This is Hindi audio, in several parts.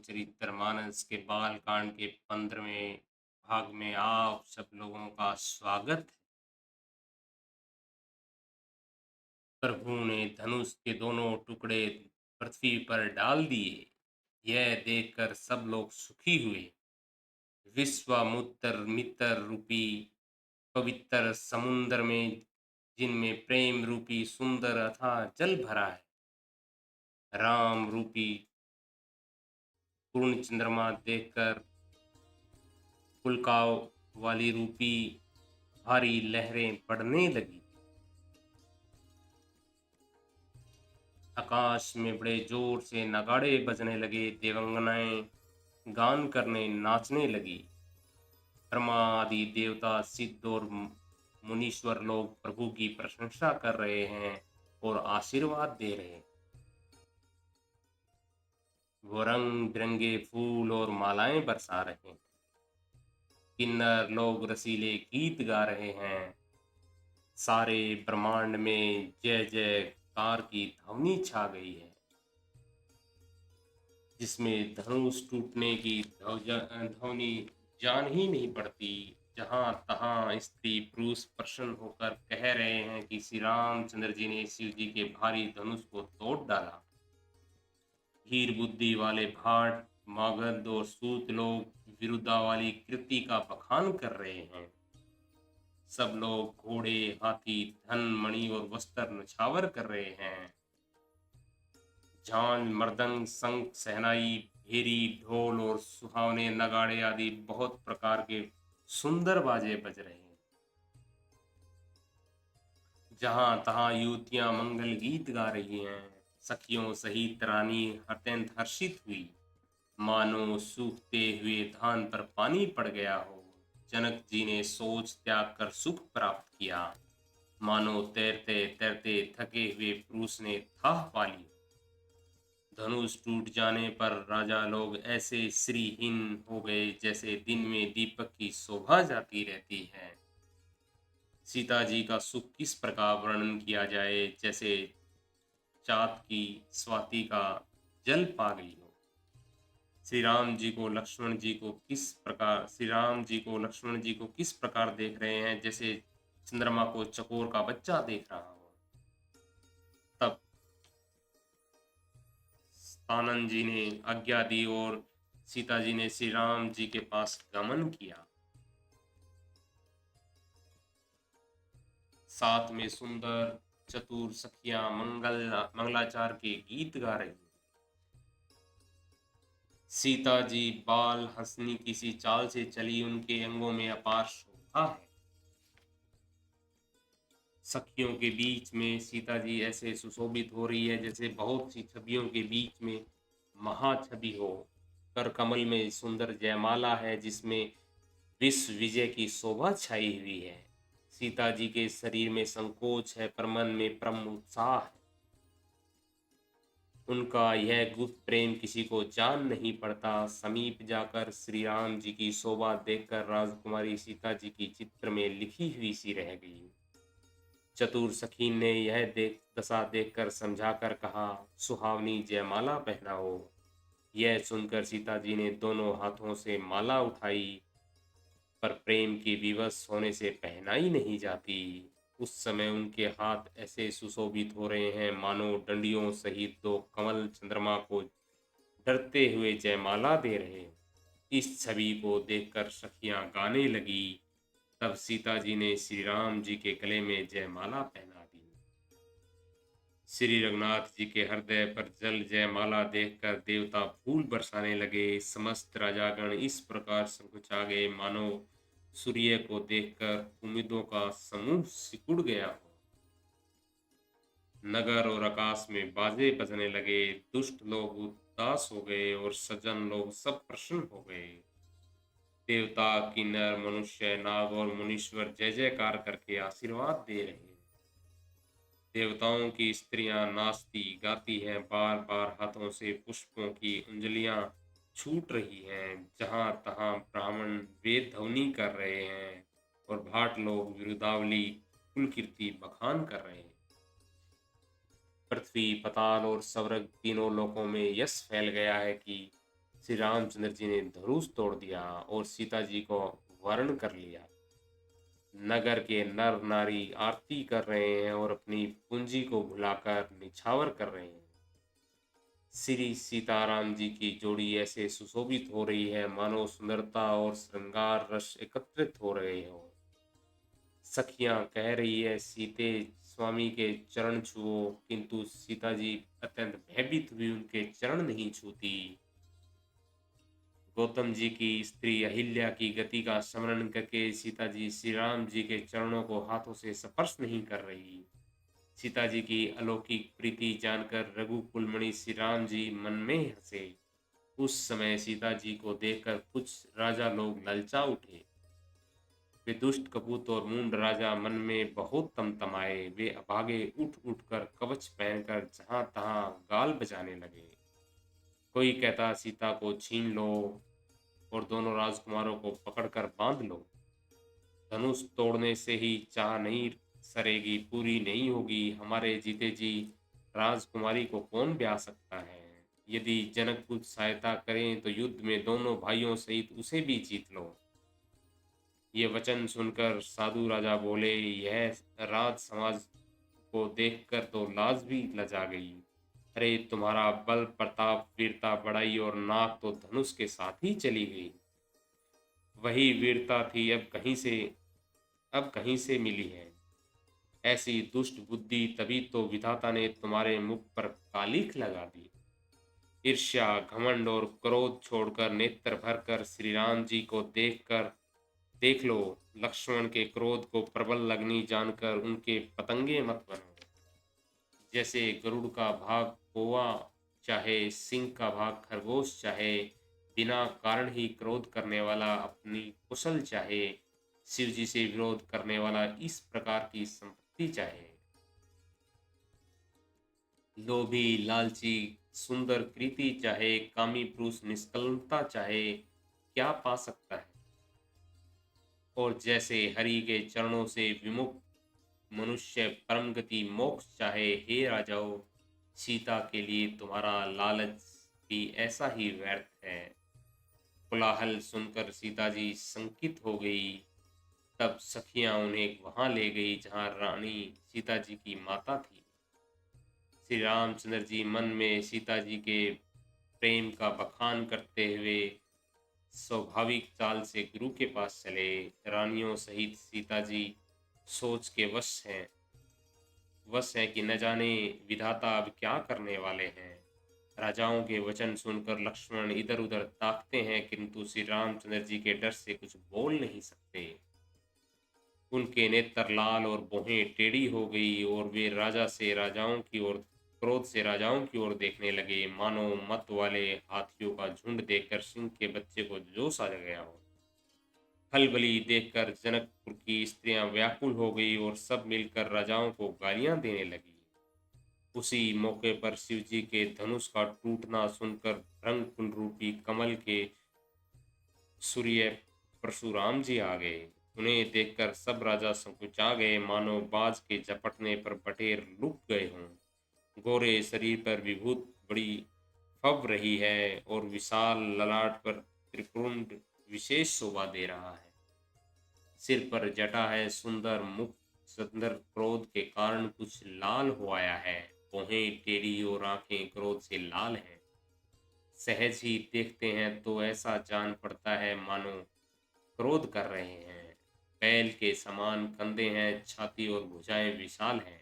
रामचरितमानस के बाल कांड के 15वें भाग में आप सब लोगों का स्वागत है। प्रभु ने धनुष के दोनों टुकड़े पृथ्वी पर डाल दिए। यह देखकर सब लोग सुखी हुए। विश्वामित्र मित्र रूपी पवित्र समुद्र में जिनमें प्रेम रूपी सुंदर अथाह जल भरा है, राम रूपी पूर्ण चंद्रमा देखकर पुलकाव वाली रूपी भारी लहरें पड़ने लगी। आकाश में बड़े जोर से नगाड़े बजने लगे। देवंगनाएं गान करने नाचने लगी। ब्रह्मा आदि देवता सिद्ध और मुनीश्वर लोग प्रभु की प्रशंसा कर रहे हैं और आशीर्वाद दे रहे हैं। वो रंग बिरंगे फूल और मालाएं बरसा रहे हैं। किन्नर लोग रसीले गीत गा रहे हैं। सारे ब्रह्मांड में जय जयकार की ध्वनि छा गई है, जिसमें धनुष टूटने की ध्वनि जान ही नहीं पड़ती। जहां तहां स्त्री पुरुष प्रसन्न होकर कह रहे हैं कि श्री रामचंद्र जी ने शिव जी के भारी धनुष को तोड़ डाला। हीर बुद्धि वाले भाट मगध और सूत लोग विरुद्धा वाली कृति का बखान कर रहे हैं। सब लोग घोड़े हाथी धन मणि और वस्त्र नछावर कर रहे हैं। झांझ मृदंग शंख शहनाई भेरी ढोल और सुहावने नगाड़े आदि बहुत प्रकार के सुंदर बाजे बज रहे हैं। जहां तहां युवतियां मंगल गीत गा रही हैं। सखियों सहित रानी अत्यंत हर्षित हुई, मानो सूखते हुए धान पर पानी पड़ गया हो। जनक जी ने सोच त्याग कर सुख प्राप्त किया, मानो तैरते तैरते थके हुए पुरुष ने थाह पा ली। धनुष टूट जाने पर राजा लोग ऐसे श्रीहीन हो गए जैसे दिन में दीपक की शोभा जाती रहती है। सीता जी का सुख किस प्रकार वर्णन किया जाए, जैसे चाँद की स्वाति का जल पा गई हो। श्री राम जी को लक्ष्मण जी को किस प्रकार देख रहे हैं, जैसे चंद्रमा को चकोर का बच्चा देख रहा हो। तब आनंद जी ने आज्ञा दी और सीता जी ने श्री राम जी के पास गमन किया। साथ में सुंदर चतुर सखियां मंगलाचार के गीत गा रही। सीता जी बाल हंसनी किसी चाल से चली, उनके अंगों में अपार शोभा है। सखियों के बीच में सीता जी ऐसे सुशोभित हो रही है जैसे बहुत सी छवियों के बीच में महाछवि हो। कर कमल में सुंदर जयमाला है, जिसमें विश्व विजय की शोभा छाई हुई है। सीता जी के शरीर में संकोच है, पर मन में परम उत्साह है। उनका यह गुप्त प्रेम किसी को जान नहीं पड़ता। समीप जाकर श्री राम जी की शोभा देखकर राजकुमारी सीता जी की चित्र में लिखी हुई सी रह गई। चतुर सखी ने यह दशा देखकर समझाकर कहा, सुहावनी जयमाला पहनाओ। यह सुनकर सीता जी ने दोनों हाथों से माला उठाई, पर प्रेम की विवश होने से पहनाई नहीं जाती। उस समय उनके हाथ ऐसे सुशोभित हो रहे हैं मानो डंडियों सहित दो कमल चंद्रमा को डरते हुए जयमाला दे रहे हैं। इस छवि को देखकर सखियां गाने लगी। तब सीता जी ने श्री राम जी के गले में जयमाला पहना दी। श्री रघुनाथ जी के हृदय पर जल जयमाला देखकर देवता फूल बरसाने लगे। समस्त राजागण इस प्रकार संकुचा गए मानो सूर्य को देखकर उम्मीदों का समूह सिकुड़ गया हो। नगर और आकाश में बाजे बजने लगे। दुष्ट लोग उदास हो गए और सज्जन लोग सब प्रसन्न हो गए। देवता किन्नर मनुष्य नाग और मुनीश्वर जय जयकार करके आशीर्वाद दे रहे हैं। देवताओं की स्त्रियां नाचती गाती हैं, बार बार हाथों से पुष्पों की अंजलियां छूट रही हैं। जहां तहां ब्राह्मण वेद ध्वनि कर रहे हैं और भाट लोग विरुदावली कुलकीर्ति बखान कर रहे हैं। पृथ्वी पताल और स्वर्ग तीनों लोकों में यश फैल गया है कि श्री रामचंद्र जी ने धनुष तोड़ दिया और सीता जी को वर्ण कर लिया। नगर के नर नारी आरती कर रहे हैं और अपनी पूंजी को भुलाकर निछावर कर रहे हैं। श्री सीताराम जी की जोड़ी ऐसे सुशोभित हो रही है मानो सुंदरता और श्रृंगार रस एकत्रित हो रहे हो। सखियां कह रही है सीते स्वामी के चरण छुओ, किंतु सीता जी अत्यंत भयभीत हुई उनके चरण नहीं छूती। गौतम जी की स्त्री अहिल्या की गति का स्मरण करके सीता जी श्री राम जी के चरणों को हाथों से स्पर्श नहीं कर रही। सीता जी की अलौकिक प्रीति जानकर रघुकुलमणि श्री राम जी मन में हंसे। उस समय सीता जी को देखकर कुछ राजा लोग ललचा उठे। वे दुष्ट कपूत और मूंड राजा मन में बहुत तमतमाए। वे अभागे उठ उठकर कवच पहनकर जहां तहां गाल बजाने लगे। कोई कहता सीता को छीन लो और दोनों राजकुमारों को पकड़कर बांध लो। धनुष तोड़ने से ही चाह नहीं सरेगी, पूरी नहीं होगी। हमारे जीते जी राजकुमारी को कौन ब्याह सकता है। यदि जनक कुछ सहायता करें तो युद्ध में दोनों भाइयों सहित उसे भी जीत लो। ये वचन सुनकर साधु राजा बोले, यह राज समाज को देखकर तो लाज भी लजा गई। अरे तुम्हारा बल प्रताप वीरता बड़ाई और नाक तो धनुष के साथ ही चली गई। वही वीरता थी अब कहीं से मिली है। ऐसी दुष्ट बुद्धि तभी तो विधाता ने तुम्हारे मुख पर कालिख लगा दी। ईर्ष्या घमंड और क्रोध छोड़कर नेत्र भरकर श्री राम जी को देख लो। लक्ष्मण के क्रोध को प्रबल लगनी जानकर उनके पतंगे मत बनो। जैसे गरुड़ का भाग कौवा चाहे, सिंह का भाग खरगोश चाहे, बिना कारण ही क्रोध करने वाला अपनी कुशल चाहे, शिव जी से विरोध करने वाला इस प्रकार की संपत्ति चाहे। लोभी लालची सुंदर कृति चाहे, कामी पुरुष निष्कलंकता चाहे, क्या पा सकता है। और जैसे हरि के चरणों से विमुख मनुष्य परम गति मोक्ष चाहे, हे राजाओं, सीता के लिए तुम्हारा लालच भी ऐसा ही व्यर्थ है। कोलाहल सुनकर सीता जी संकित हो गई। तब सखियां उन्हें वहां ले गई जहां रानी सीता जी की माता थी। श्री रामचंद्र जी मन में सीता जी के प्रेम का बखान करते हुए स्वाभाविक चाल से गुरु के पास चले। रानियों सहित सीता जी सोच के वश है कि न जाने विधाता अब क्या करने वाले हैं। राजाओं के वचन सुनकर लक्ष्मण इधर उधर ताकते हैं, किंतु श्री रामचंद्र जी के डर से कुछ बोल नहीं सकते। उनके नेत्र लाल और भौहें टेढ़ी हो गई और वे क्रोध से राजाओं की ओर देखने लगे, मानो मत वाले हाथियों का झुंड देखकर सिंह के बच्चे को जोश आ गया हो। खलबली देखकर जनकपुर की स्त्रियां व्याकुल हो गई और सब मिलकर राजाओं को गालियां देने लगी। उसी मौके पर शिव जी के धनुष का टूटना सुनकर भृंग कुल रूपी कमल के सूर्य परशुराम जी आ गए। उन्हें देखकर सब राजा संकुचा गए, मानो बाज के झपटने पर बटेर लुक गए हों। गोरे शरीर पर विभूत बड़ी फब रही है और विशाल ललाट पर त्रिपुंड विशेष शोभा दे रहा है। सिर पर जटा है, सुंदर मुख सुंदर क्रोध के कारण कुछ लाल हो आया है। भौहें टेढ़ी और आंखें क्रोध से लाल हैं। सहज ही देखते हैं तो ऐसा जान पड़ता है मानो क्रोध कर रहे हैं। बैल के समान कंधे हैं, छाती और भुजाएं विशाल हैं।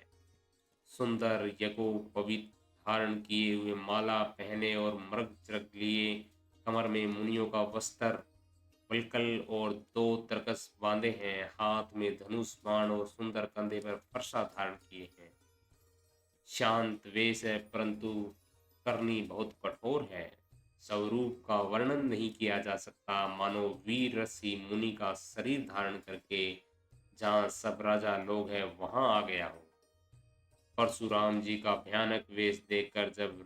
सुंदर यज्ञोपवीत धारण किए हुए, माला पहने और मृग चरक लिए, कमर में मुनियों का वस्त्र वल्कल और दो तरकस बांधे हैं। हाथ में धनुष बाण और सुंदर कंधे पर फरसा धारण किए हैं। शांत वेश है, परंतु करनी बहुत कठोर है। स्वरूप का वर्णन नहीं किया जा सकता, मानो वीर रसी मुनि का शरीर धारण करके जहाँ सब राजा लोग हैं वहां आ गया हो। परशुराम जी का भयानक वेश देखकर जब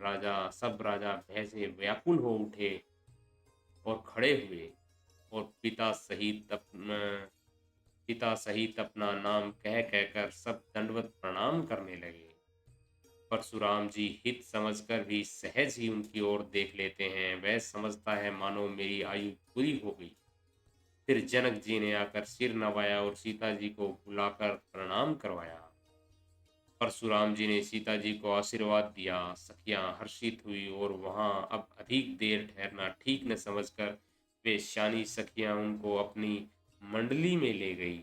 सब राजा भय से व्याकुल हो उठे और खड़े हुए और पिता सहित अपना नाम कह कहकर सब दंडवत प्रणाम करने लगे। परशुराम जी हित समझकर भी सहज ही उनकी ओर देख लेते हैं। वह समझता है मानो मेरी आयु पूरी हो गई। फिर जनक जी ने आकर सिर नवाया और सीता जी को बुलाकर प्रणाम करवाया। परशुराम जी ने सीता जी को आशीर्वाद दिया। सखियां हर्षित हुई और वहां अब अधिक देर ठहरना ठीक न समझकर वे श्यानी सखियां उनको अपनी मंडली में ले गई।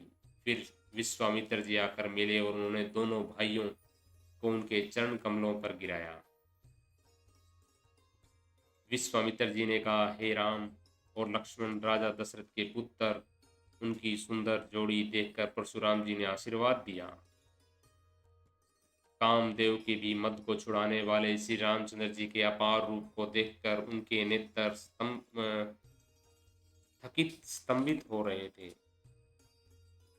फिर विश्वामित्र जी आकर मिले और उन्होंने दोनों भाइयों को उनके चरण कमलों पर गिराया। विश्वामित्र जी ने कहा, हे राम और लक्ष्मण, राजा दशरथ के पुत्र। उनकी सुंदर जोड़ी देखकर परशुराम जी ने आशीर्वाद दिया। कामदेव के भी मद को छुड़ाने वाले श्री रामचंद्र जी के अपार रूप को देखकर उनके नेत्र थकित स्तंभित हो रहे थे।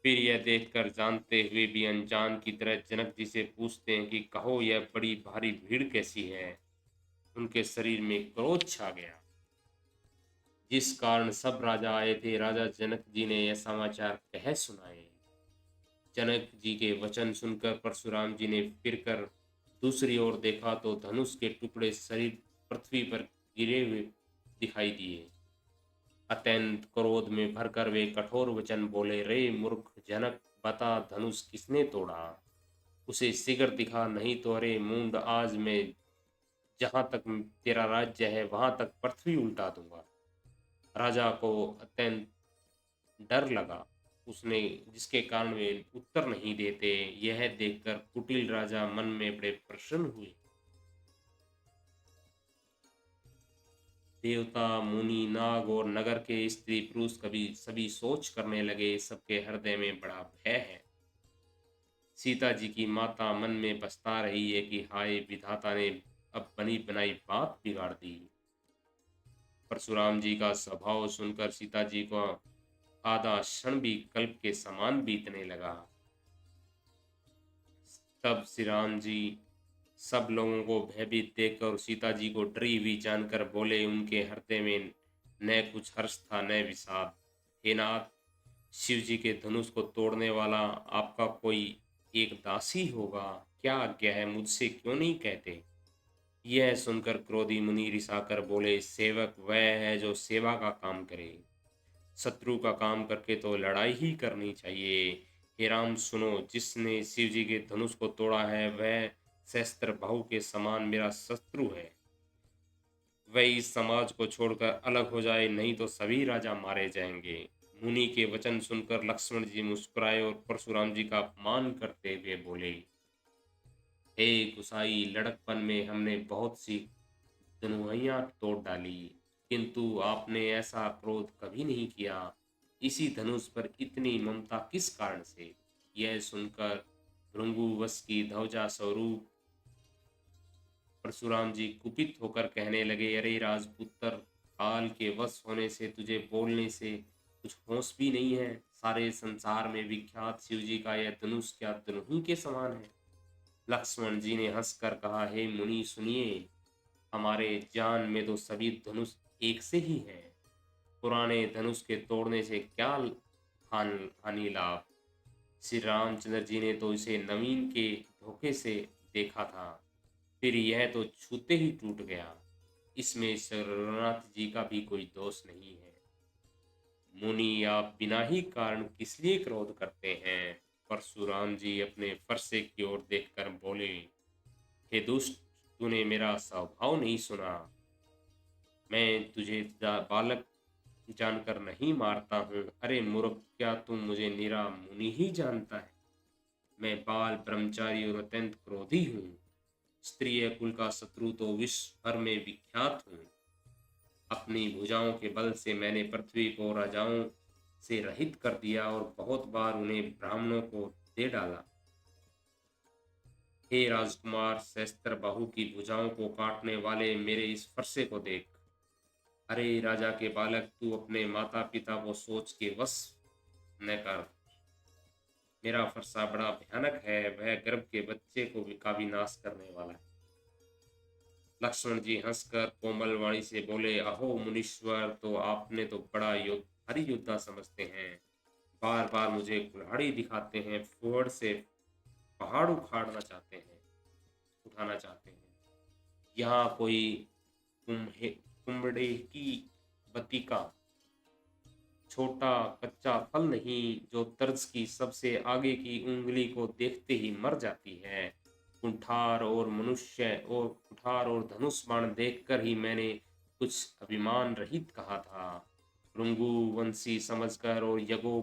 फिर यह देखकर जानते हुए भी अनजान की तरह जनक जी से पूछते हैं कि कहो, यह बड़ी भारी भीड़ कैसी है। उनके शरीर में क्रोध छा गया, जिस कारण सब राजा आए थे। राजा जनक जी ने यह समाचार कह सुनाए। जनक जी के वचन सुनकर परशुराम जी ने फिरकर दूसरी ओर देखा तो धनुष के टुकड़े शरीर पृथ्वी पर गिरे हुए दिखाई दिए। अत्यंत क्रोध में भरकर वे कठोर वचन बोले, रे मूर्ख जनक, बता धनुष किसने तोड़ा। उसे शीघ्र दिखा, नहीं तो अरे मूंड, आज मैं जहां तक तेरा राज्य है वहां तक पृथ्वी उल्टा दूंगा। राजा को अत्यंत डर लगा, उसने जिसके कारण वे उत्तर नहीं देते। यह देखकर कुटिल राजा मन में बड़े प्रसन्न हुए। देवता, मुनि, नाग और नगर के स्त्री पुरुष कभी सभी सोच करने लगे, सबके हृदय में बड़ा भय है। सीता जी की माता मन में पछता रही है कि हाय विधाता ने अब बनी बनाई बात बिगाड़ दी। परशुराम जी का स्वभाव सुनकर सीता जी को आधा क्षण भी कल्प के समान बीतने लगा। तब श्री राम जी सब लोगों को भयभीत देखकर सीता जी को डरी हुई जानकर बोले। उनके हृदय में न कुछ हर्ष था न विषाद। हे नाथ, शिव जी के धनुष को तोड़ने वाला आपका कोई एक दासी होगा, क्या आज्ञा है, मुझसे क्यों नहीं कहते। यह सुनकर क्रोधी मुनि रिसाकर बोले, सेवक वह है जो सेवा का काम करे, शत्रु का काम करके तो लड़ाई ही करनी चाहिए। हे राम सुनो, जिसने शिव जी के धनुष को तोड़ा है वह सहस्त्र बाहु के समान मेरा शत्रु है। वह इस समाज को छोड़कर अलग हो जाए, नहीं तो सभी राजा मारे जाएंगे। मुनि के वचन सुनकर लक्ष्मण जी मुस्कुराए और परशुराम जी का अपमान करते हुए बोले, हे गुसाई, लड़कपन में हमने बहुत सी तन्हाइयां तोड़ डाली, किंतु आपने ऐसा क्रोध कभी नहीं किया। इसी धनुष पर इतनी ममता किस कारण से। यह सुनकर भृंगुवश की ध्वजा स्वरूप परशुराम जी कुपित होकर कहने लगे, अरे राजपुत्र, काल के वश होने से तुझे बोलने से कुछ होश भी नहीं है। सारे संसार में विख्यात शिव जी का यह धनुष क्या धनुही के समान है। लक्ष्मण जी ने हंसकर कहा, हे मुनि सुनिए, हमारे जान में तो सभी धनुष एक से ही है। पुराने धनुष के तोड़ने से क्या हानि लाभ। श्री रामचंद्र जी ने तो इसे नवीन के धोखे से देखा था, फिर यह तो छूते ही टूट गया। इसमें रघुनाथ जी का भी कोई दोष नहीं है। मुनि, आप बिना ही कारण किस लिए क्रोध करते हैं। परशुराम जी अपने फरसे की ओर देखकर बोले, हे दुष्ट, तूने मेरा स्वभाव नहीं सुना। मैं तुझे बालक जानकर नहीं मारता हूँ। अरे मूर्ख, क्या तुम मुझे निरा मुनि ही जानता है। मैं बाल ब्रह्मचारी और अत्यंत क्रोधी हूँ। स्त्रीय कुल का शत्रु तो विश्व भर में विख्यात हूँ। अपनी भुजाओं के बल से मैंने पृथ्वी को राजाओं से रहित कर दिया और बहुत बार उन्हें ब्राह्मणों को दे डाला। हे राजकुमार, सहस्त्र बाहु की भुजाओं को काटने वाले मेरे इस फरसे को देख। अरे राजा के बालक, तू अपने माता पिता को सोच के वश न कर। मेरा फरसा बड़ा भयानक है, वह गर्भ के बच्चे को भी का विनाश करने वाला है। लक्ष्मण जी हंसकर कोमल वाणी से बोले, अहो मुनीश्वर, तो आपने तो बड़ा भारी योद्धा समझते हैं। बार बार मुझे कुल्हाड़ी दिखाते हैं, फुहड़ से पहाड़ उखाड़ना चाहते हैं। उठाना चाहते हैं। यहाँ कोई कुम्भड़े की बत्ती का छोटा कच्चा फल नहीं जो तर्ज की सबसे आगे की उंगली को देखते ही मर जाती है। कुठार और धनुष बाण देखकर ही मैंने कुछ अभिमान रहित कहा था। भृंगु वंशी समझकर और यगो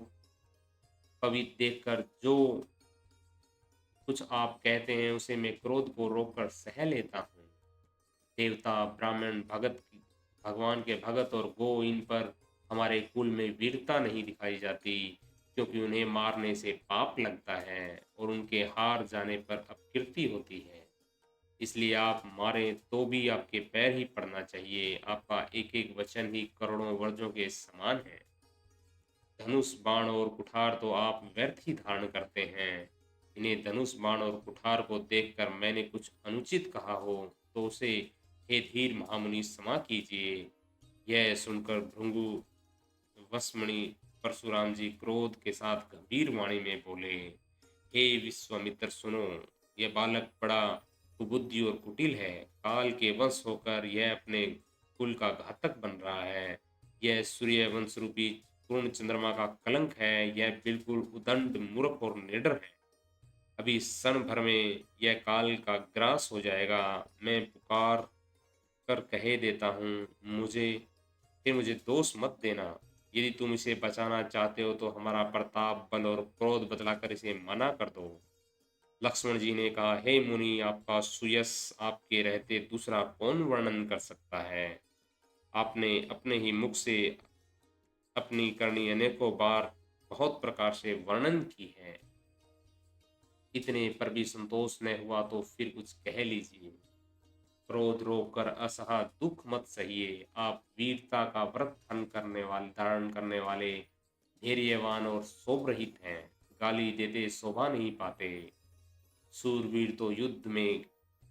पवित देखकर जो कुछ आप कहते हैं उसे मैं क्रोध को रोककर सह लेता हूँ। देवता ब्राह्मण भगवान के भगत और गो, इन पर हमारे कुल में वीरता नहीं दिखाई जाती, क्योंकि उन्हें मारने से पाप लगता है और उनके हार जाने पर अपकीर्ति होती है। इसलिए आप मारे तो भी आपके पैर ही पड़ना चाहिए। आपका एक एक वचन ही करोड़ों वर्जों के समान है। धनुष बाण और कुठार तो आप व्यर्थ ही धारण करते हैं। इन्हें धनुष बाण और कुठार को देखकर मैंने कुछ अनुचित कहा हो तो उसे हे धीर महामुनि क्षमा कीजिए। यह सुनकर भृंगु वसमणि परशुराम जी क्रोध के साथ गंभीर वाणी में बोले, हे विश्वामित्र सुनो, यह बालक बड़ा कुबुद्धि और कुटिल है। काल के वंश होकर यह अपने कुल का घातक बन रहा है। यह सूर्य वंश रूपी पूर्ण चंद्रमा का कलंक है। यह बिल्कुल उदंड मूर्ख और निडर है। अभी क्षण भर में यह काल का ग्रास हो जाएगा। मैं पुकार कर कहे देता हूँ, मुझे दोष मत देना। यदि तुम इसे बचाना चाहते हो तो हमारा प्रताप बल और क्रोध बतलाकर इसे मना कर दो। लक्ष्मण जी ने कहा, हे मुनि, आपका सुयश आपके रहते दूसरा कौन वर्णन कर सकता है। आपने अपने ही मुख से अपनी करनी अनेकों बार बहुत प्रकार से वर्णन की है। इतने पर भी संतोष न हुआ तो फिर कुछ कह लीजिए। क्रोध रोक कर असहा दुख मत सहिए। आप वीरता का व्रत धारण करने वाले धैर्यवान और शोभरहित हैं। गाली देते शोभा नहीं पाते। सूरवीर तो युद्ध में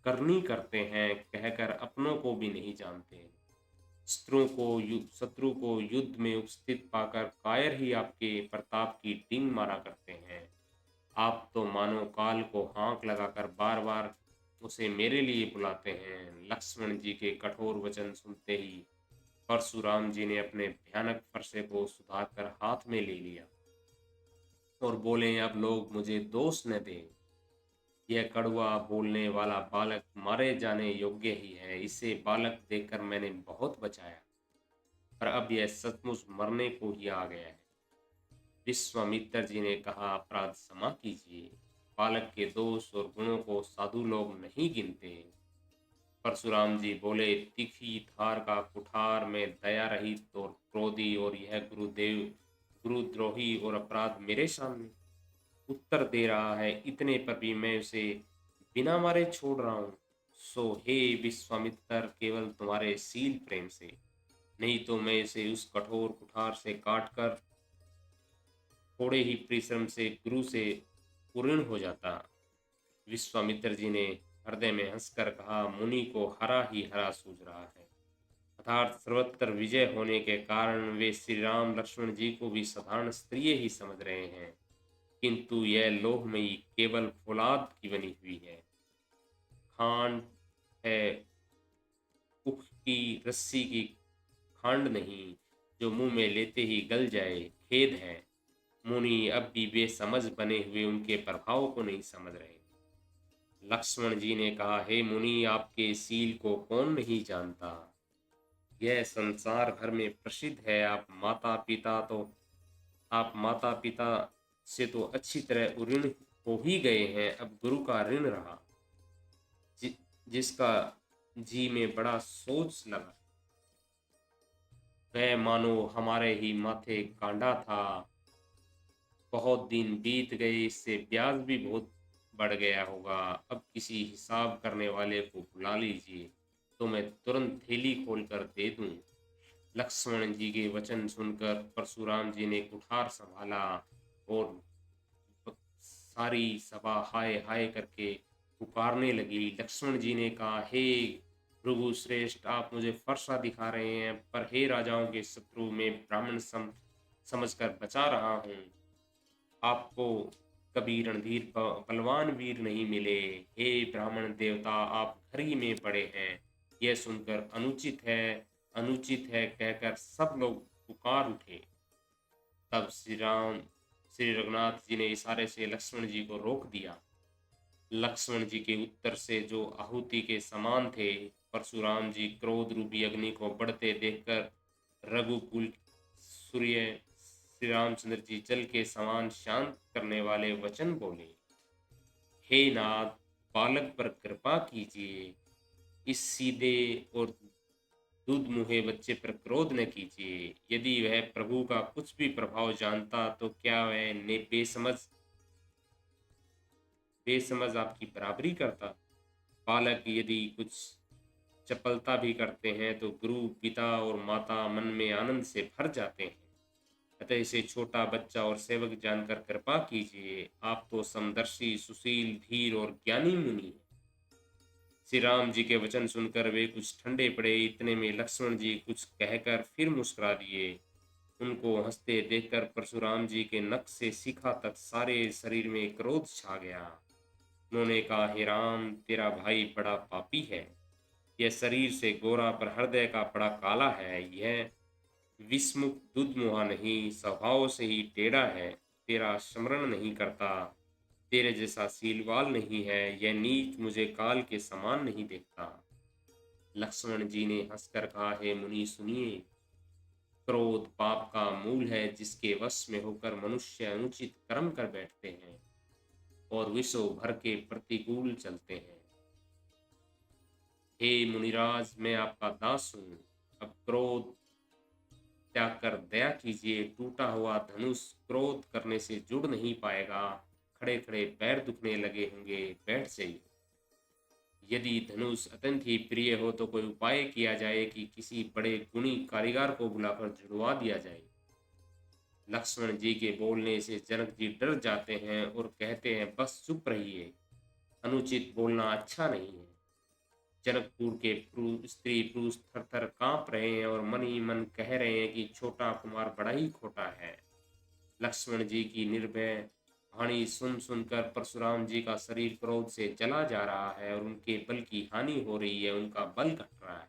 करनी करते हैं कहकर अपनों को भी नहीं जानते। शत्रु को युद्ध में उपस्थित पाकर कायर ही आपके प्रताप की डींग मारा करते हैं। आप तो मानो काल को हाँक लगाकर बार बार उसे मेरे लिए बुलाते हैं। लक्ष्मण जी के कठोर वचन सुनते ही परशुराम जी ने अपने भयानक फरसे को सुधार कर हाथ में ले लिया और बोले, अब लोग मुझे दोष न दें। यह कड़वा बोलने वाला बालक मारे जाने योग्य ही है। इसे बालक देखकर मैंने बहुत बचाया, पर अब यह सचमुच मरने को ही आ गया है। विश्वामित्र जी ने कहा, अपराध क्षमा कीजिए। बालक के दोष और गुणों को साधु लोग नहीं गिनते। परशुराम जी बोले, तीखी धार का कुठार में दया रहित और क्रोधी, और यह गुरुद्रोही और अपराध मेरे सामने उत्तर दे रहा है। इतने पर भी मैं उसे बिना मारे छोड़ रहा हूँ। सो हे विश्वामित्र, केवल तुम्हारे शील प्रेम से, नहीं तो मैं इसे उस कठोर कुठार से काट कर थोड़े ही परिश्रम से गुरु से पूर्ण हो जाता। विश्वामित्र जी ने हृदय में हंसकर कहा, मुनि को हरा ही हरा सूझ रहा है। अर्थात सर्वत्र विजय होने के कारण वे श्री राम लक्ष्मण जी को भी साधारण स्त्रिय ही समझ रहे हैं, किंतु यह लोहमयी केवल फौलाद की बनी हुई है। खांड है, उख की रस्सी की खांड नहीं, जो मुंह में लेते ही गल जाए। खेद है, मुनि अब भी बेसमझ बने हुए उनके प्रभाव को नहीं समझ रहे। लक्ष्मण जी ने कहा, हे मुनि, आपके शील को कौन नहीं जानता। यह संसार भर में प्रसिद्ध है। आप माता पिता से तो अच्छी तरह ऋण हो ही गए हैं, अब गुरु का ऋण रहा, जि, जिसका जी में बड़ा सोच लगा। वह मानो हमारे ही माथे कांडा था। बहुत दिन बीत गए, इससे ब्याज भी बहुत बढ़ गया होगा। अब किसी हिसाब करने वाले को बुला लीजिए तो मैं तुरंत थैली खोलकर दे दूं। लक्ष्मण जी के वचन सुनकर परशुराम जी ने कुठार संभाला और सारी सभा हाय हाय करके पुकारने लगी। लक्ष्मण जी ने कहा, हे भृगु श्रेष्ठ, आप मुझे फरसा दिखा रहे हैं, पर हे राजाओं के शत्रु, मैं ब्राह्मण समझकर बचा रहा हूँ। आपको कभी रणधीर बलवान वीर नहीं मिले। हे ब्राह्मण देवता, आप घर ही में पड़े हैं। यह सुनकर अनुचित है कहकर सब लोग पुकार उठे। तब श्री रघुनाथ जी ने इशारे से लक्ष्मण जी को रोक दिया। लक्ष्मण जी के उत्तर से जो आहुति के समान थे, परशुराम जी क्रोध रूपी अग्नि को बढ़ते देखकर रघुकुल सूर्य श्री रामचंद्र जी जल के समान शांत करने वाले वचन बोले। हे नाथ, बालक पर कृपा कीजिए। इस सीधे और दूध मुहे बच्चे पर क्रोध न कीजिए। यदि वह प्रभु का कुछ भी प्रभाव जानता तो क्या वह ने बेसमझ आपकी बराबरी करता। बालक यदि कुछ चपलता भी करते हैं तो गुरु पिता और माता मन में आनंद से भर जाते हैं। अतः इसे छोटा बच्चा और सेवक जानकर कृपा कीजिए। आप तो समदर्शी, सुशील, धीर और ज्ञानी मुनि हैं। श्री राम जी के वचन सुनकर वे कुछ ठंडे पड़े। इतने में लक्ष्मण जी कुछ कहकर फिर मुस्कुरा दिए। उनको हंसते देखकर परशुराम जी के नख से शिखा तक सारे शरीर में क्रोध छा गया। उन्होंने कहा, हे राम, तेरा भाई बड़ा पापी है। यह शरीर से गोरा पर हृदय का बड़ा काला है। यह विस्मुख दुधमुहा नहीं, स्वभाव से ही टेढ़ा है। तेरा स्मरण नहीं करता, तेरे जैसा सीलवाल नहीं है। यह नीच मुझे काल के समान नहीं देखता। लक्ष्मण जी ने हंसकर कहा, हे मुनि सुनिए, क्रोध पाप का मूल है, जिसके वश में होकर मनुष्य अनुचित कर्म कर बैठते हैं और विश्व भर के प्रतिकूल चलते हैं। हे मुनिराज, मैं आपका दास हूँ। अब क्रोध त्याग कर दया कीजिए। टूटा हुआ धनुष क्रोध करने से जुड़ नहीं पाएगा। खड़े खड़े पैर दुखने लगे होंगे, बैठ जाइए। यदि धनुष अत्यंत ही प्रिय हो तो कोई उपाय किया जाए कि किसी बड़े गुणी कारीगर को बुलाकर जुड़वा दिया जाए। लक्ष्मण जी के बोलने से जनक जी डर जाते हैं और कहते हैं, बस चुप रहिए, अनुचित बोलना अच्छा नहीं है। जनकपुर के स्त्री पुरुष थर थर कांप रहे हैं और मन ही मन कह रहे हैं कि छोटा कुमार बड़ा ही खोटा है। लक्ष्मण जी की निर्भय वाणी सुन सुनकर परशुराम जी का शरीर क्रोध से जला जा रहा है और उनके बल की हानि हो रही है, उनका बल घट रहा है।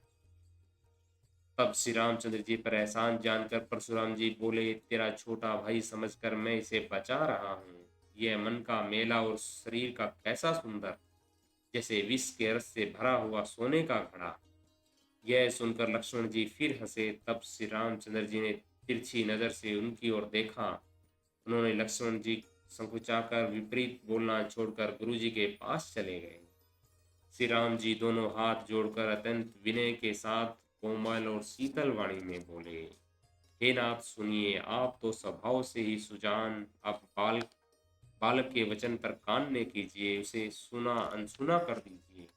तब श्री रामचंद्र जी पर एहसान जानकर परशुराम जी बोले, तेरा छोटा भाई समझकर मैं इसे बचा रहा हूँ। यह मन का मेला और शरीर का कैसा सुंदर, जैसे विष के रस से भरा हुआ सोने का घड़ा। यह सुनकर लक्ष्मण जी फिर हंसे। तब श्री रामचंद्र जी ने तिरछी नजर से उनकी ओर देखा। उन्होंने लक्ष्मण जी संकुचाकर विपरीत बोलना छोड़कर गुरु जी के पास चले गए। श्री राम जी दोनों हाथ जोड़कर अत्यंत विनय के साथ कोमल और शीतल वाणी में बोले, हे नाथ सुनिए, आप तो स्वभाव से ही सुजान। आप बालक के वचन पर कान न कीजिए, उसे सुना अनसुना कर दीजिए।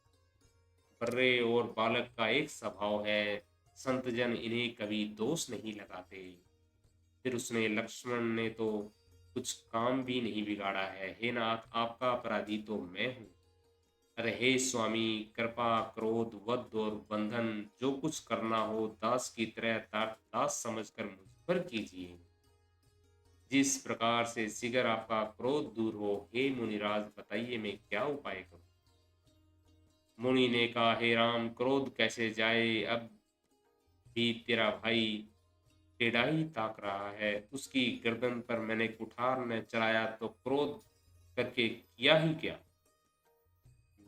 बर्रे और बालक का एक स्वभाव है, संत जन इन्हें कभी दोष नहीं लगाते। फिर उसने लक्ष्मण ने तो कुछ काम भी नहीं बिगाड़ा है। हे नाथ, आपका अपराधी तो मैं हूँ। अरे हे स्वामी, कृपा, क्रोध, वध और बंधन जो कुछ करना हो दास की तरह दास समझकर मुझ पर कीजिए। जिस प्रकार से शीघ्र आपका क्रोध दूर हो, हे मुनिराज बताइए मैं क्या उपाय करूं। मुनि ने कहा, हे राम, क्रोध कैसे जाए। अब भी तेरा भाई टेढ़ा ही ताक रहा है। उसकी गर्दन पर मैंने कुठार न चलाया तो क्रोध करके किया ही क्या।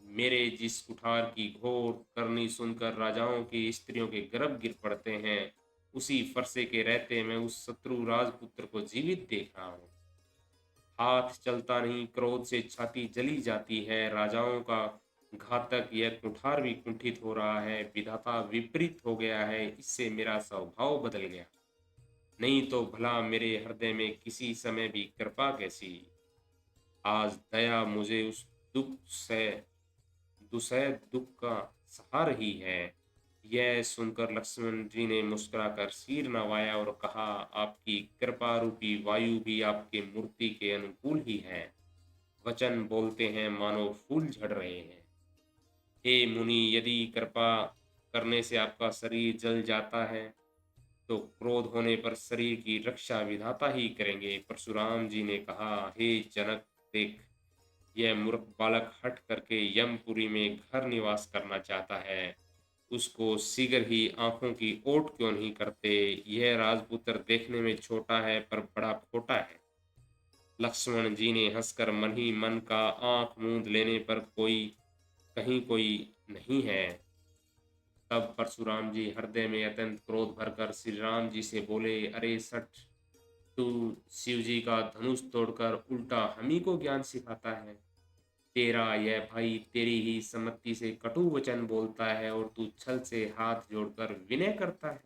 मेरे जिस कुठार की घोर करनी सुनकर राजाओं की स्त्रियों के गर्भ गिर पड़ते हैं, उसी फरसे के रहते मैं उस शत्रु राजपुत्र को जीवित देख रहा हूँ। हाथ चलता नहीं, क्रोध से छाती जली जाती है। राजाओं का घातक यह कुठार भी कुंठित हो रहा है। विधाता विपरीत हो गया है, इससे मेरा स्वभाव बदल गया। नहीं तो भला मेरे हृदय में किसी समय भी कृपा कैसी। आज दया मुझे उस दुसह दुख का सहा रही है। यह सुनकर लक्ष्मण जी ने मुस्कुराकर सिर नवाया और कहा, आपकी कृपा रूपी वायु भी आपके मूर्ति के अनुकूल ही है। वचन बोलते हैं मानो फूल झड़ रहे हैं। हे मुनि, यदि कृपा करने से आपका शरीर जल जाता है तो क्रोध होने पर शरीर की रक्षा विधाता ही करेंगे। परशुराम जी ने कहा, हे जनक, देख, यह मूर्ख बालक हठ करके यमपुरी में घर निवास करना चाहता है। उसको शीघ्र ही आंखों की ओट क्यों नहीं करते? यह राजपुत्र देखने में छोटा है पर बड़ा खोटा है। लक्ष्मण जी ने हंसकर मन ही मन का आंख मूंद लेने पर कहीं कोई नहीं है। तब परशुराम जी हृदय में अत्यंत क्रोध भरकर श्री राम जी से बोले, अरे सठ, तू शिव जी का धनुष तोड़कर उल्टा हमी को ज्ञान सिखाता है। तेरा यह भाई तेरी ही सम्मति से कटु वचन बोलता है और तू छल से हाथ जोड़कर विनय करता है।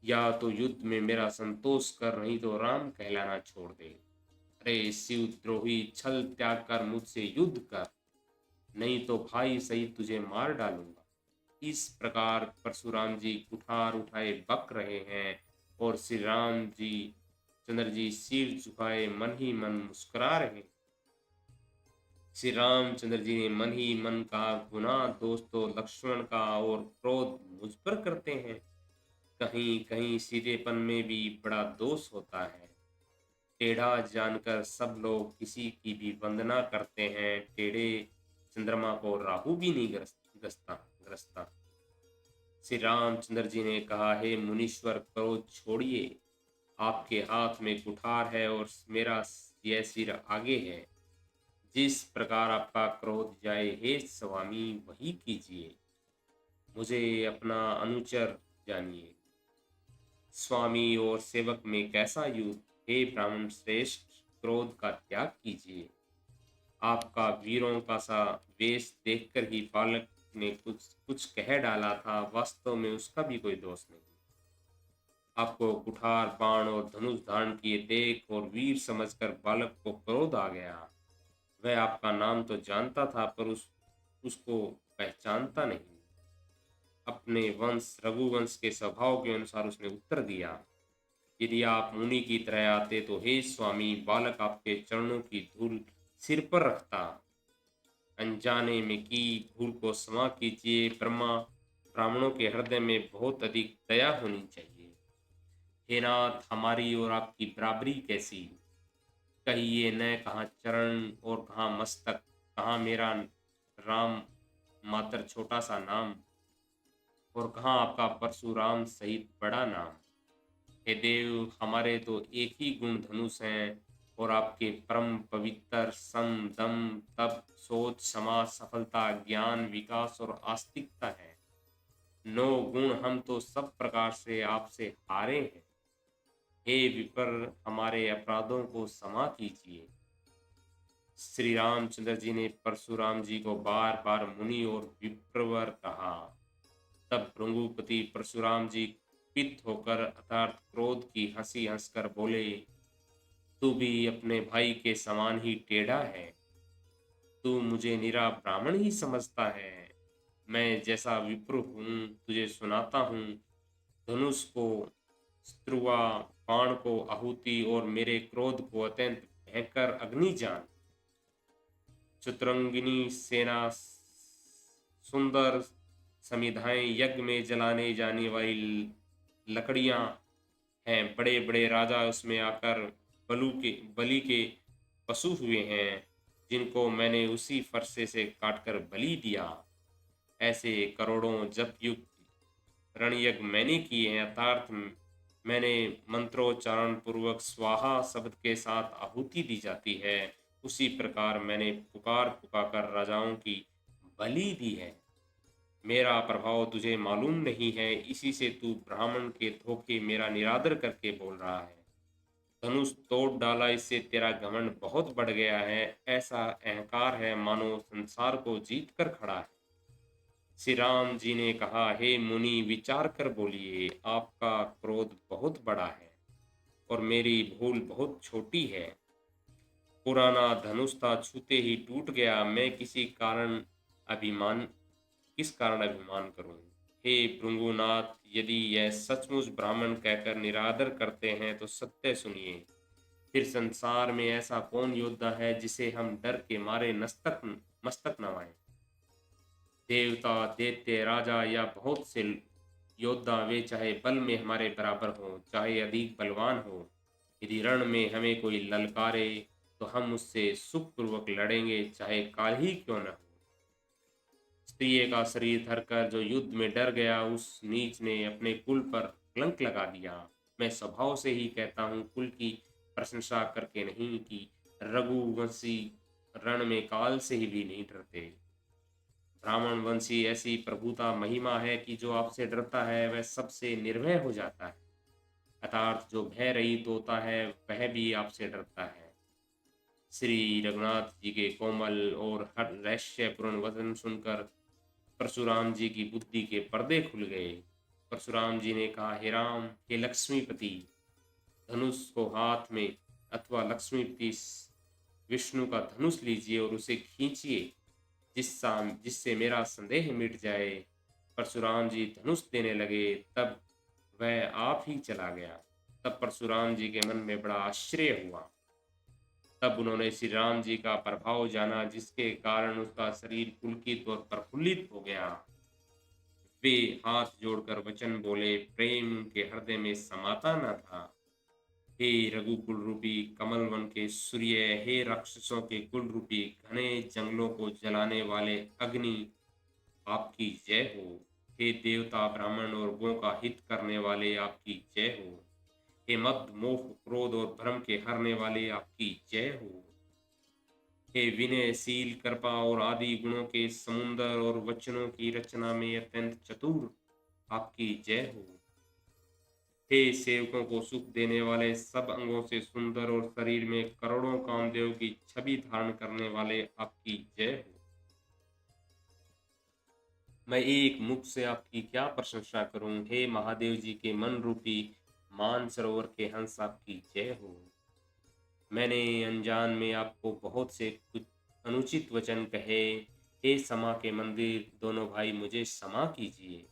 या तो युद्ध में मेरा संतोष कर, नहीं तो राम कहलाना छोड़ दे। अरे शिव द्रोही, छल त्याग कर मुझसे युद्ध कर, नहीं तो भाई सहित तुझे मार डालूंगा। इस प्रकार परशुराम जी कुठार उठाए बक रहे हैं और श्री राम जी चंद्र जी सिर झुकाए मन ही मन मुस्कुरा रहे हैं। श्री रामचंद्र जी ने मन ही मन कहा, गुनाह दोष तो लक्ष्मण का और क्रोध मुझ पर करते हैं। कहीं कहीं सीधेपन में भी बड़ा दोष होता है। टेढ़ा जानकर सब लोग किसी की भी वंदना करते हैं। टेढ़े चंद्रमा को राहु भी नहीं ग्रसता। श्री रामचंद्र जी ने कहा, हे मुनीश्वर, क्रोध छोड़िए। आपके हाथ में कुठार है और मेरा यह सिर आगे है। जिस प्रकार आपका क्रोध जाए हे स्वामी, वही कीजिए। मुझे अपना अनुचर जानिए। स्वामी और सेवक में कैसा युद्ध? हे ब्राह्मण श्रेष्ठ, क्रोध का त्याग कीजिए। आपका वीरों का सा वेश देखकर ही बालक ने कुछ कुछ कह डाला था। वास्तव में उसका भी कोई दोष नहीं। आपको कुठार, बाण और धनुष धारण किए देख और वीर समझकर बालक को क्रोध आ गया। वह आपका नाम तो जानता था पर उसको पहचानता नहीं। अपने वंश रघुवंश के स्वभाव के अनुसार उसने उत्तर दिया, यदि आप मुनि की तरह आते तो हे स्वामी, बालक आपके चरणों की धूल सिर पर रखता। अनजाने में की भूल को क्षमा कीजिए। ब्राह्मणों के हृदय में बहुत अधिक दया होनी चाहिए। हे नाथ, हमारी और आपकी बराबरी कैसी? कहिए न, कहाँ चरण और कहाँ मस्तक, कहाँ मेरा राम मात्र छोटा सा नाम, और कहाँ आपका परशुराम सहित बड़ा नाम। हे देव, हमारे तो एक ही गुण धनुष हैं और आपके परम पवित्र सम, दम, तप, सोच, क्षमा, सफलता, ज्ञान, विकास और आस्तिकता है। 9 गुण हम तो सब प्रकार से आपसे हारे हैं। हे विपर, हमारे अपराधों को क्षमा कीजिए। श्री रामचंद्र जी ने परशुराम जी को बार बार मुनि और विप्रवर कहा। तब भृंगुपति परशुराम जी पित होकर अर्थात क्रोध की हंसी हंसकर बोले, तू भी अपने भाई के समान ही टेढ़ा है। तू मुझे निरा ब्राह्मण ही समझता है। मैं जैसा विप्र हूँ तुझे सुनाता हूँ। धनुष को स्त्रुवा, बाण को आहुति और मेरे क्रोध को अत्यंत भयंकर अग्नि जान। चतुरंगिनी सेना, सुंदर समिधाएं, यज्ञ में जलाने जाने वाली लकड़ियां हैं। बड़े बड़े राजा उसमें आकर बलि के पशु हुए हैं, जिनको मैंने उसी फरसे से काटकर बलि दिया। ऐसे करोड़ों जप युक्त रणयज्ञ मैंने किए हैं। अर्थात मैंने मंत्रोच्चारण पूर्वक स्वाहा शब्द के साथ आहुति दी जाती है, उसी प्रकार मैंने पुकार पुकार राजाओं की बलि दी है। मेरा प्रभाव तुझे मालूम नहीं है, इसी से तू ब्राह्मण के धोखे मेरा निरादर करके बोल रहा है। धनुष तोड़ डाला, इससे तेरा घमंड बहुत बढ़ गया है। ऐसा अहंकार है मानो संसार को जीत कर खड़ा है। श्री राम जी ने कहा, हे मुनि, विचार कर बोलिए। आपका क्रोध बहुत बड़ा है और मेरी भूल बहुत छोटी है। पुराना धनुष था, छूते ही टूट गया। मैं किस कारण अभिमान करूं? हे भृंगुनाथ, यदि यह सचमुच ब्राह्मण कहकर निरादर करते हैं तो सत्य सुनिए। फिर संसार में ऐसा कौन योद्धा है जिसे हम डर के मारे मस्तक नवाएं? देवता, दैत्य, राजा या बहुत से योद्धा, वे चाहे बल में हमारे बराबर हो, चाहे अधिक बलवान हो, यदि रण में हमें कोई ललकारे तो तो हम उससे सुखपूर्वक लड़ेंगे, चाहे काल ही क्यों न हो। स्त्रिय का शरीर धरकर जो युद्ध में डर गया, उस नीच ने अपने कुल पर कलंक लगा दिया। मैं स्वभाव से ही कहता हूँ, कुल की प्रशंसा करके नहीं, कि रघुवंशी रण में काल से ही भी नहीं डरते। ब्राह्मण वंशी ऐसी प्रभुता महिमा है कि जो आपसे डरता है वह सबसे निर्भय हो जाता है। अर्थात जो भय रहित होता है वह भी आपसे डरता है। श्री रघुनाथ जी के कोमल और हर रहस्यपूर्ण वचन सुनकर परशुराम जी की बुद्धि के पर्दे खुल गए। परशुराम जी ने कहा, हे राम, हे लक्ष्मीपति, धनुष को हाथ में अथवा लक्ष्मीपति विष्णु का धनुष लीजिए और उसे खींचिए, जिससे मेरा संदेह मिट जाए। परशुराम जी धनुष देने लगे, तब वह आप ही चला गया। तब परशुराम जी के मन में बड़ा आश्चर्य हुआ। तब उन्होंने श्री राम जी का प्रभाव जाना, जिसके कारण उसका शरीर पुलकित और प्रफुल्लित हो गया। वे हाथ जोड़कर वचन बोले, प्रेम के हृदय में समाता न था। हे रघुकुल रूपी कमल वन के सूर्य, हे राक्षसों के कुल रूपी घने जंगलों को जलाने वाले अग्नि, आपकी जय हो। हे देवता, ब्राह्मण और गौ का हित करने वाले, आपकी जय हो। हे मद मोह क्रोध और भ्रम के हरने वाले, आपकी जय हो। हे विनयशील, कृपा और आदि गुणों के समुंदर और वचनों की रचना में अत्यंत चतुर, आपकी जय हो। हे सेवकों को सुख देने वाले, सब अंगों से सुंदर और शरीर में करोड़ों कामदेव की छवि धारण करने वाले, आपकी जय हो। मैं एक मुख से आपकी क्या प्रशंसा करूं। हे महादेव जी के मन रूपी मान सरोवर के हंस, आपकी जय हो। मैंने अनजान में आपको बहुत से कुछ अनुचित वचन कहे। हे समा के मंदिर, दोनों भाई मुझे क्षमा कीजिए।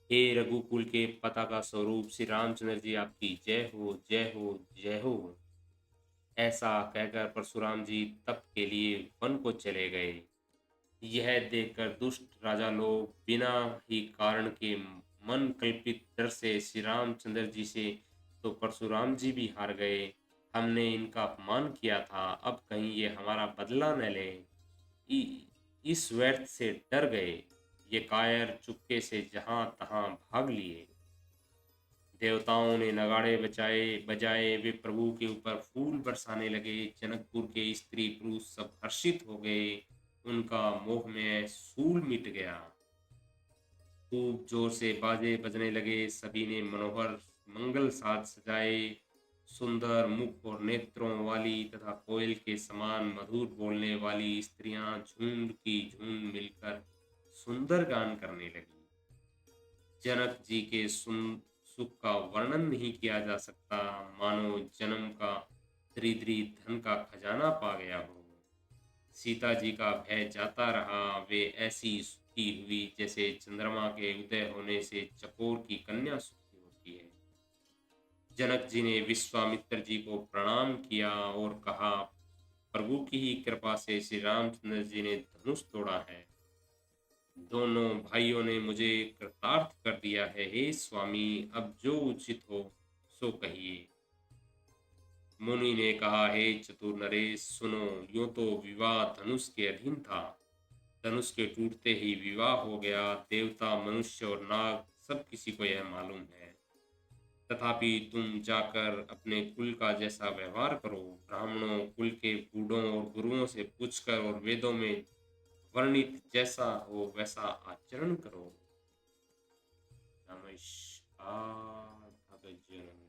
हे रघुकुल के पताका स्वरूप श्री रामचंद्र जी, आपकी जय हो, जय हो, जय हो। ऐसा कहकर परशुराम जी तप के लिए वन को चले गए। यह देखकर दुष्ट राजा लोग बिना ही कारण के मन कल्पित डर से श्री रामचंद्र जी से तो परशुराम जी भी हार गए। हमने इनका अपमान किया था, अब कहीं ये हमारा बदला न ले, इस व्यर्थ से डर गए। ये कायर चुपके से जहां तहां भाग लिए। देवताओं ने नगाड़े बजाए, वे प्रभु के ऊपर फूल बरसाने लगे। जनकपुर के स्त्री पुरुष सब हर्षित हो गए, उनका मोह में सूल मिट गया। खूब जोर से बाजे बजने लगे, सभी ने मनोहर मंगल साज सजाए। सुंदर मुख और नेत्रों वाली तथा कोयल के समान मधुर बोलने वाली स्त्रियां झुंड की झुंड मिलकर सुंदर गान करने लगी। जनक जी के सुख का वर्णन नहीं किया जा सकता, मानो जन्म का दरिद्री धन का खजाना पा गया हो। सीता जी का भय जाता रहा, वे ऐसी सुखी हुई जैसे चंद्रमा के उदय होने से चकोर की कन्या सुखी होती है। जनक जी ने विश्वामित्र जी को प्रणाम किया और कहा, प्रभु की ही कृपा से श्री रामचंद्र जी ने धनुष तोड़ा है। दोनों भाइयों ने मुझे कृतार्थ कर दिया है। हे स्वामी, अब जो उचित हो सो कहिए। मुनि ने कहा, हे चतुर नरेश, सुनो, यूं तो विवाह धनुष के अधीन था। धनुष के टूटते ही विवाह हो गया। देवता, मनुष्य और नाग सब किसी को यह मालूम है। तथापि तुम जाकर अपने कुल का जैसा व्यवहार करो, ब्राह्मणों कुल के बूढ़ों और गुरुओं से पूछकर और वेदों में वर्णित जैसा हो वैसा आचरण करो। नमस्कार भगत जन।